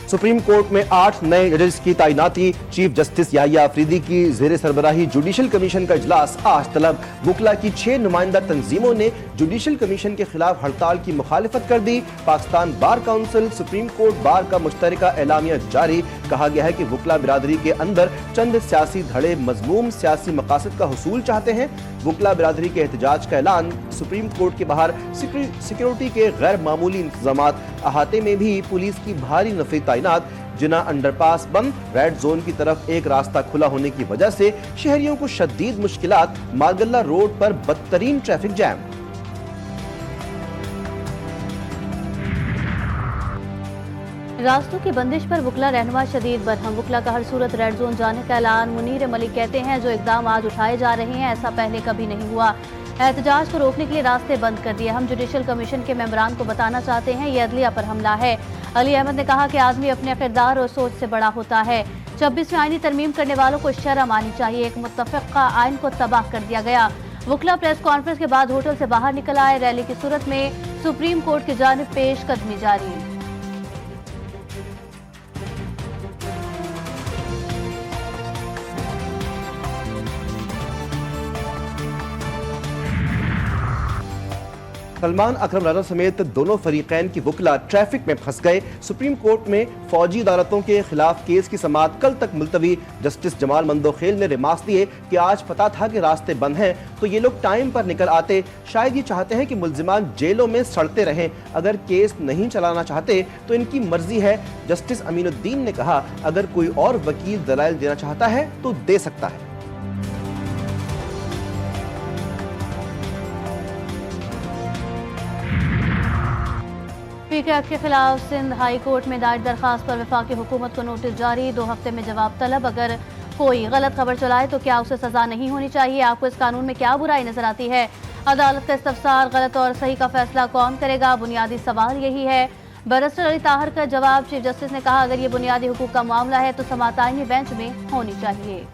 Supreme court में 8 नए जजेस की तैनाती। चीफ जस्टिस याहिया अफरीदी की जेर सरबराही जुडिशल कमीशन का इजलास आज तलब। वकला की 6 नुमाइंदा तंजीमों ने जुडिशल कमीशन के खिलाफ हड़ताल की मुखालिफत कर दी। Pakistan bar council supreme court bar का मुश्तरका एलामिया जारी। कहा गया है कि वकला बिरादरी के अंदर चंद सियासी धड़े मजमूम सियासी मकासद का हुसूल चाहते हैं। वकला बिरादरी के एहतजाज का ऐलान। सुप्रीम कोर्ट के बाहर सिक्योरिटी के गैर मामूली इंतजामात। अहाते में भी पुलिस की भारी नफरी तैनात। जिना अंडरपास बंद। रेड जोन की तरफ एक रास्ता खुला होने की वजह से शहरियों को शदीद मुश्किलात। मारगल्ला रोड पर बदतरीन ट्रैफिक जैम। रास्तों की बंदिश पर वकला रहनुमा शदीद बरहम। वकला का हर सूरत रेड जोन जाने का ऐलान। मुनीर मलिक कहते हैं जो इकदाम आज उठाए जा रहे हैं ऐसा पहले कभी नहीं हुआ। एहतजाज को रोकने के लिए रास्ते बंद कर दिए। हम जुडिशल कमीशन के मेंबरान को बताना चाहते हैं ये अदलिया पर हमला है। अली अहमद ने कहा कि आदमी अपने किरदार और सोच से बड़ा होता है। 26वें आईनी तरमीम करने वालों को शर्म आनी चाहिए। एक मुत्तफ़िक़ा आइन को तबाह कर दिया गया। वकला प्रेस कॉन्फ्रेंस के बाद होटल से बाहर निकल आए। रैली की सूरत में सुप्रीम कोर्ट की जानिब पेश कदमी जारी। सलमान अकरम राजा समेत दोनों फरीकैन की वकला ट्रैफिक में फंस गए। सुप्रीम कोर्ट में फौजी अदालतों के खिलाफ केस की समाअत कल तक मुलतवी। जस्टिस जमाल मंदोखेल ने रिमार्क्स दिए कि आज पता था कि रास्ते बंद हैं तो ये लोग टाइम पर निकल आते। शायद ये चाहते हैं कि मुल्जिमान जेलों में सड़ते रहें। अगर केस नहीं चलाना चाहते तो इनकी मर्जी है। जस्टिस अमीनुद्दीन ने कहा अगर कोई और वकील दलाइल देना चाहता है तो दे सकता है। पीके के खिलाफ सिंध हाई कोर्ट में दायर दरखास्त पर वफाकी हुकूमत को नोटिस जारी। 2 हफ्ते में जवाब तलब। अगर कोई गलत खबर चलाए तो क्या उसे सजा नहीं होनी चाहिए? आपको इस कानून में क्या बुराई नजर आती है? अदालत का इस्तफसार गलत और सही का फैसला कौन करेगा? बुनियादी सवाल यही है। बैरिस्टर अली ताहर का जवाब। चीफ जस्टिस ने कहा अगर ये बुनियादी हुकूक का मामला है तो समाअत आईनी बेंच में होनी चाहिए।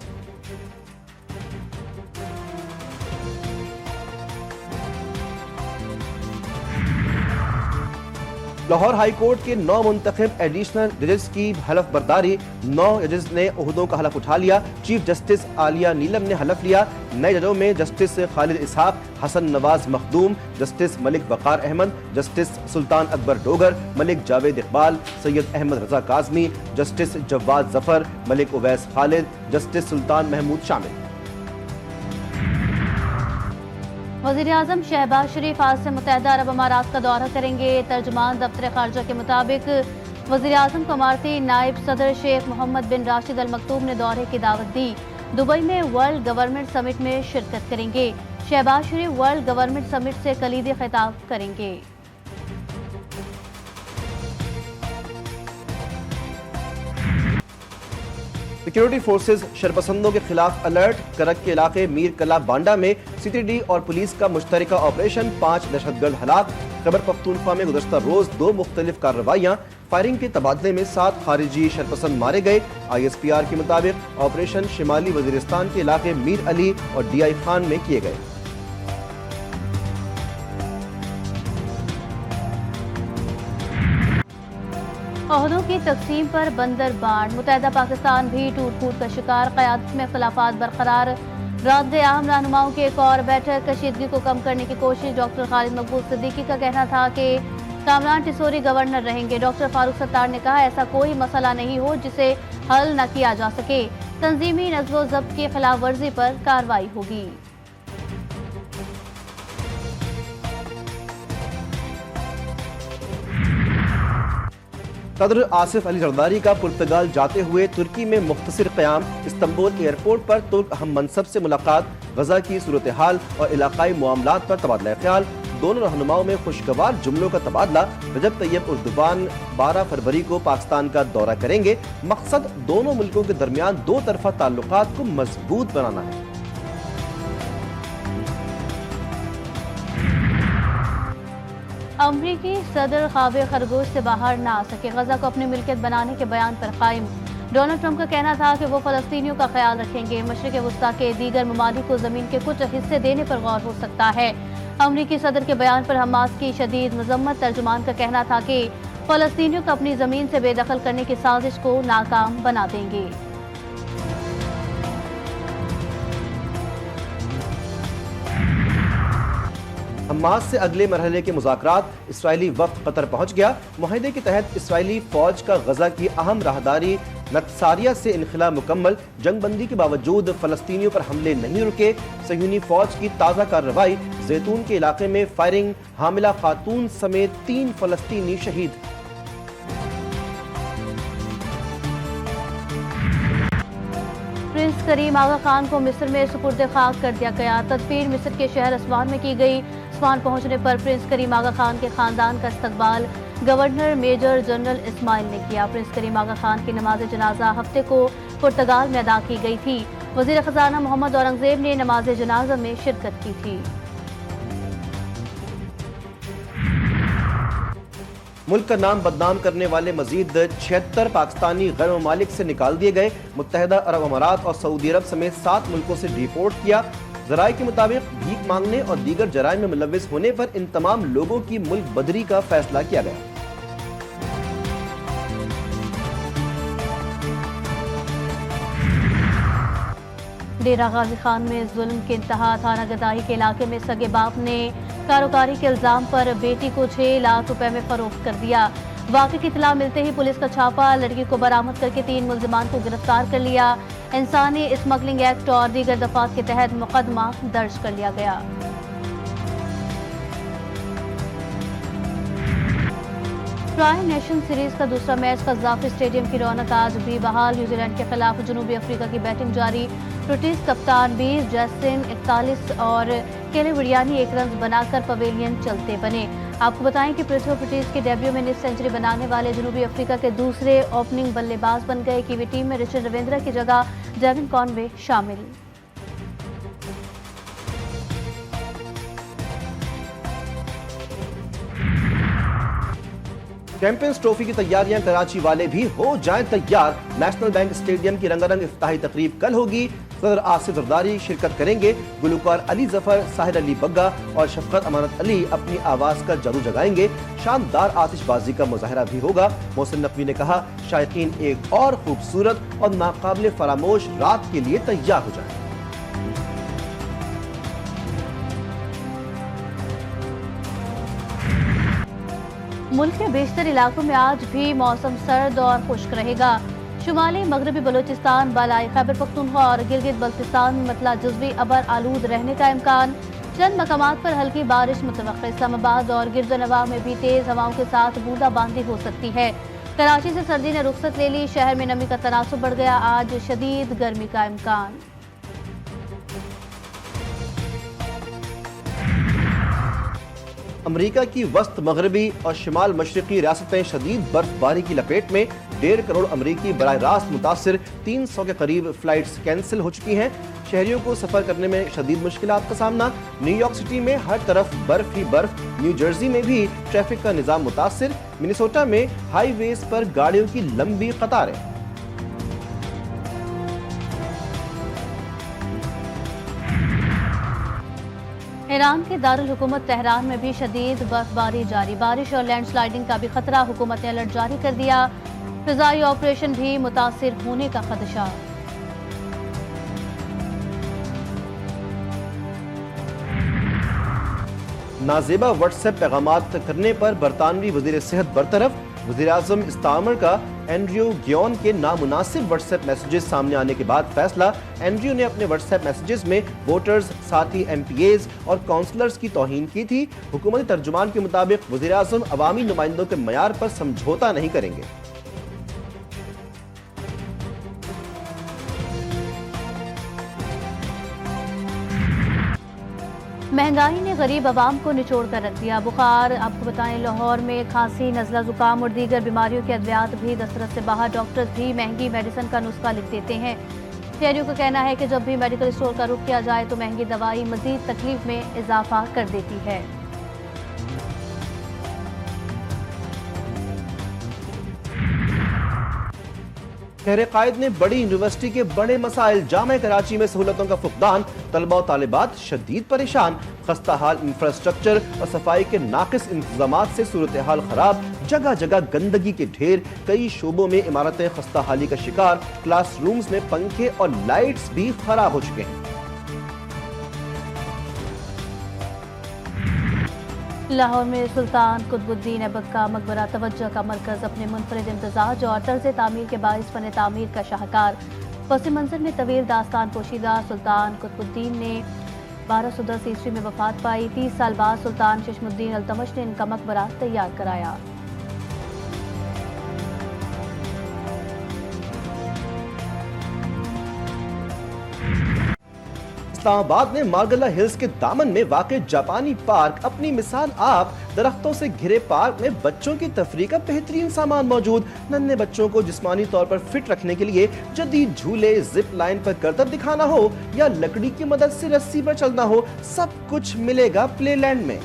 लाहौर हाई कोर्ट के 9 मुंतखब एडिशनल जजेस की हलफ बर्दारी। 9 जजेस ने ओहदों का हलफ उठा लिया। चीफ जस्टिस आलिया नीलम ने हलफ लिया। नए जजों में जस्टिस खालिद इसहाक, हसन नवाज मखदूम, जस्टिस मलिक वकार अहमद, जस्टिस सुल्तान अकबर डोगर, मलिक जावेद इकबाल, सैयद अहमद रजा काजमी, जस्टिस जवाद जफर, मलिक उवैस खालिद, जस्टिस सुल्तान महमूद शामिल। वज़ीर-ए-आज़म शहबाज शरीफ आज से मुत्तहिदा अरब अमारात का दौरा करेंगे। तर्जुमान दफ्तर खारजा के मुताबिक वज़ीर-ए-आज़म को अमारती नायब सदर शेख मोहम्मद बिन राशिद अल मक्तूम ने दौरे की दावत दी। दुबई में वर्ल्ड गवर्नमेंट समिट में शिरकत करेंगे। शहबाज शरीफ वर्ल्ड गवर्नमेंट समिट से कलीदी खिताब करेंगे। सिक्योरिटी फोर्सेज शरपसंदों के खिलाफ अलर्ट। करक के इलाके मीर कला बांडा में सीटीडी और पुलिस का मुश्तरका ऑपरेशन। 5 दहशतगर्द हलाक। खैबर पख्तूनख्वा में गुज़श्ता रोज 2 मुख्तलिफ कार्रवाइयाँ। फायरिंग के तबादले में 7 खारिजी शरपसंद मारे गए। ISPR के मुताबिक ऑपरेशन शिमाली वजीरिस्तान के इलाके मीर अली और DI खान में किए गए। ओहदों की तकसीम पर बंदर बांट। मुत्तहिदा पाकिस्तान भी टूट फूट का शिकार। क़यादत में इख्तिलाफात बरकरार। राद आम रहनुमाओं की एक और बैठक। कशीदगी को कम करने की कोशिश। डॉक्टर खालिद मकबूल सिद्दीकी का कहना था कि कामरान टिसोरी गवर्नर रहेंगे। डॉक्टर फारूक सत्तार ने कहा ऐसा कोई मसला नहीं हो जिसे हल न किया जा सके। तंजीमी नज़्म व ज़ब्त की खिलाफ वर्जी पर कार्रवाई होगी। सदर आसिफ अली जरदारी का पुर्तगाल जाते हुए तुर्की में मुख्तसर क़याम। इस्तंबुल एयरपोर्ट पर तुर्क अहम मनसब से मुलाकात। गजा की सूरत हाल और इलाकाई मामलात पर तबादला ख्याल। दोनों रहनुमाओं में खुशगवार जुमलों का तबादला। रजब तैयब उर्दुबान 12 फरवरी को पाकिस्तान का दौरा करेंगे। मकसद दोनों मुल्कों के दरमियान 2 तरफा ताल्लुकात को मजबूत बनाना है। अमरीकी सदर ख्वाब खरगोश से बाहर ना आ सके। गजा को अपनी मिल्कियत बनाने के बयान पर कायम। डोनाल्ड ट्रंप का कहना था कि वो फलस्तीनियों का ख्याल रखेंगे। मशरिक़ वस्ता के दीगर ममालिक को जमीन के कुछ हिस्से देने पर गौर हो सकता है। अमरीकी सदर के बयान पर हमास की शदीद मजम्मत। तर्जुमान का कहना था कि फलस्तीनियों को अपनी जमीन से बेदखल करने की साजिश को नाकाम बना देंगे। हमास से अगले मरहले के मुज़ाकरात, इसराइली वफ़द कतर पहुंच गया। मुआहदे के तहत इसराइली फौज का गजा की अहम राहदारी नत्सारिया से इनखला मुकम्मल। जंगबंदी के बावजूद फलस्तीनियों पर हमले नहीं रुके। सयूनी फौज की ताज़ा कार्रवाई, जैतून के इलाके में फायरिंग, हामिला खातून समेत 3 फलस्तीनी शहीद। प्रिंस करीम आगा खान को मिस्र में सुपुर्द खाक कर दिया गया। तदफीन मिस्र के शहर अस्वान में की गई। अस्वान पहुंचने पर प्रिंस करीम आगा खान के खानदान का इस्तकबाल गवर्नर मेजर जनरल इस्माइल ने किया। प्रिंस करीम आगा खान की नमाज जनाजा हफ्ते को पुर्तगाल में अदा की गई थी। वजीर खजाना मोहम्मद औरंगजेब ने नमाज जनाजा में शिरकत की थी। मुल्क का नाम बदनाम करने वाले मजीद 76 पाकिस्तानी गैर ममालिक से निकाल दिए गए। मुत्तहिदा अरब अमारात और सऊदी अरब समेत 7 मुल्कों से डिपोर्ट किया। ज़राए के मुताबिक भीख मांगने और दीगर जराइम में मुलव्विस होने पर इन तमाम लोगों की मुल्क बदरी का फैसला किया गया। डेरा गाजी खान में जुल्म के इंतहा, थाना गदाही के इलाके में सगे बाप ने कारोबारी के इल्जाम पर बेटी को 6 लाख रुपए में फरोख्त कर दिया। वाक़े की इत्तला मिलते ही पुलिस का छापा, लड़की को बरामद करके 3 मुल्जिमान को गिरफ्तार कर लिया। इंसानी स्मगलिंग एक्ट और दीगर दफात के तहत मुकदमा दर्ज कर लिया गया। ट्राई नेशन सीरीज का दूसरा मैच कज़ाफ़ी स्टेडियम की रौनक आज भी बहाल। न्यूजीलैंड के खिलाफ जनूबी अफ्रीका की बैटिंग जारी। प्रोटीज कप्तान 20, जैसिन 41 और केले विडियानी 1 रन बनाकर पवेलियन चलते बने। आपको बताएं कि पृथ्वी प्रोटीज के डेब्यू में निस सेंचुरी बनाने वाले जनूबी अफ्रीका के दूसरे ओपनिंग बल्लेबाज बन गए। कीवी टीम में रिचर्ड रविंद्रा की जगह डेविन कॉनवे शामिल। चैंपियंस ट्रॉफी की तैयारियां कराची वाले भी हो जाएं तैयार। नेशनल बैंक स्टेडियम की रंगारंग इफ्तिताही तकरीब कल होगी। सदर आसिफ जरदारी शिरकत करेंगे। गुलकार अली जफर, साहिर अली बग्गा और शफकत अमानत अली अपनी आवाज का जादू जगाएंगे। शानदार आतिशबाजी का मुजाहरा भी होगा। मोहसिन नकवी ने कहा, शायकीन एक और खूबसूरत और नाकाबिले फरामोश रात के लिए तैयार हो जाए। मुल्क के बेशतर इलाकों में आज भी मौसम सर्द और खुश्क रहेगा। शुमाली मगरबी बलूचिस्तान, बालाई खैबर पख्तूनख्वा और गिलगित बल्तिस्तान में मतला जुज़वी अबर आलूद रहने का इम्कान। चंद मकामात पर हल्की बारिश मुतवक्किल। इस्लामाबाद और गिरदनवा में भी तेज हवाओं के साथ बूंदाबांदी हो सकती है। कराची से सर्दी ने रुखसत ले ली। शहर में नमी का तनासुब बढ़ गया। आज शदीद गर्मी का इम्कान। अमरीका की वस्त मगरबी और शिमाल मशरकी रियासतें शदीद बर्फबारी की लपेट में। 1.5 करोड़ अमरीकी बराह रास्त मुतासिर। 300 के करीब फ्लाइट्स कैंसिल हो चुकी हैं। शहरियों को सफर करने में शदीद मुश्किलात का सामना। न्यूयॉर्क सिटी में हर तरफ बर्फ ही बर्फ। न्यू जर्सी में भी ट्रैफिक का निजाम मुतासिर। मिनेसोटा में हाईवेज पर गाड़ियों की लंबी कतारें। ईरान के दारुल हुकूमत तेहरान में भी शदीद बर्फबारी जारी। बारिश और लैंडस्लाइडिंग का भी खतरा। हुकूमत ने अलर्ट जारी कर दिया। फिजाई ऑपरेशन भी मुतासिर होने का खदशा। नाजेबा व्हाट्सएप पैगामात करने पर बरतानवी वजीर सेहत बरतरफ। वजीर आजम इस्तामर का एंड्रयू गियोन के नामुनासिब व्हाट्सएप मैसेजेस सामने आने के बाद फैसला। एंड्रयू ने अपने व्हाट्सएप मैसेजेस में वोटर्स, साथी एमपीएज और काउंसलर्स की तौहीन की थी। हुकूमती तर्जुमान के मुताबिक वजीर आजम अवामी नुमाइंदों के मयार पर समझौता नहीं करेंगे। महंगाई ने गरीब आवाम को निचोड़ कर रख दिया। बुखार, आपको बताएं लाहौर में खांसी, नज़ला जुकाम और दीगर बीमारियों के अद्वियात भी दस्तरस से बाहर। डॉक्टर्स भी महंगी मेडिसिन का नुस्खा लिख देते हैं। शहरियों का कहना है कि जब भी मेडिकल स्टोर का रुख किया जाए तो महंगी दवाई मजीद तकलीफ में इजाफा कर देती है। शहर कायद ने बड़ी यूनिवर्सिटी के बड़े मसाइल। जामे कराची में सहूलतों का फुकदान। तलबा और तालिबात शदीद परेशान। खस्ता हाल इंफ्रास्ट्रक्चर और सफाई के नाकिस इंतजामात से सूरत हाल खराब, जगह जगह गंदगी के ढेर, कई शोबों में इमारतें खस्ता हाली का शिकार, क्लास रूम्स में पंखे और लाइट्स भी खराब हो चुके हैं। लाहौर में सुल्तान कुतुबुद्दीन ऐबक का मकबरा तवज्जो का मरकज अपने मुनफरिद इम्तजाज और तर्ज तामीर के बाइस फन तामीर का शाहकार। पस मंजर में तवील दास्तान पोशीदा सुल्तान कुतुबुद्दीन ने 1210 ईस्वी में वफात पाई। 30 साल बाद सुल्तान चश्मुद्दीन अल्तमश ने इनका मकबरा तैयार कराया। इस्लामाबाद में मार्गला हिल्स के दामन में वाक़ जापानी पार्क अपनी मिसाल आप। दरख्तों से घिरे पार्क में बच्चों की तफरीह का बेहतरीन सामान मौजूद। नन्हे बच्चों को जिस्मानी तौर पर फिट रखने के लिए जदीद झूले, जिप लाइन पर करतब दिखाना हो या लकड़ी की मदद से रस्सी पर चलना हो, सब कुछ मिलेगा प्ले लैंड में।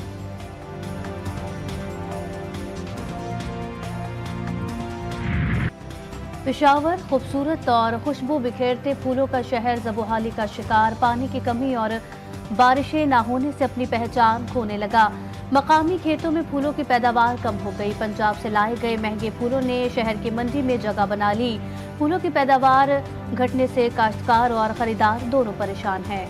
पेशावर खूबसूरत और खुशबू बिखेरते फूलों का शहर ज़बोहाली का शिकार। पानी की कमी और बारिशें ना होने से अपनी पहचान खोने लगा। मकामी खेतों में फूलों की पैदावार कम हो गई। पंजाब से लाए गए महंगे फूलों ने शहर की मंडी में जगह बना ली। फूलों की पैदावार घटने से काश्तकार और खरीदार दोनों परेशान हैं।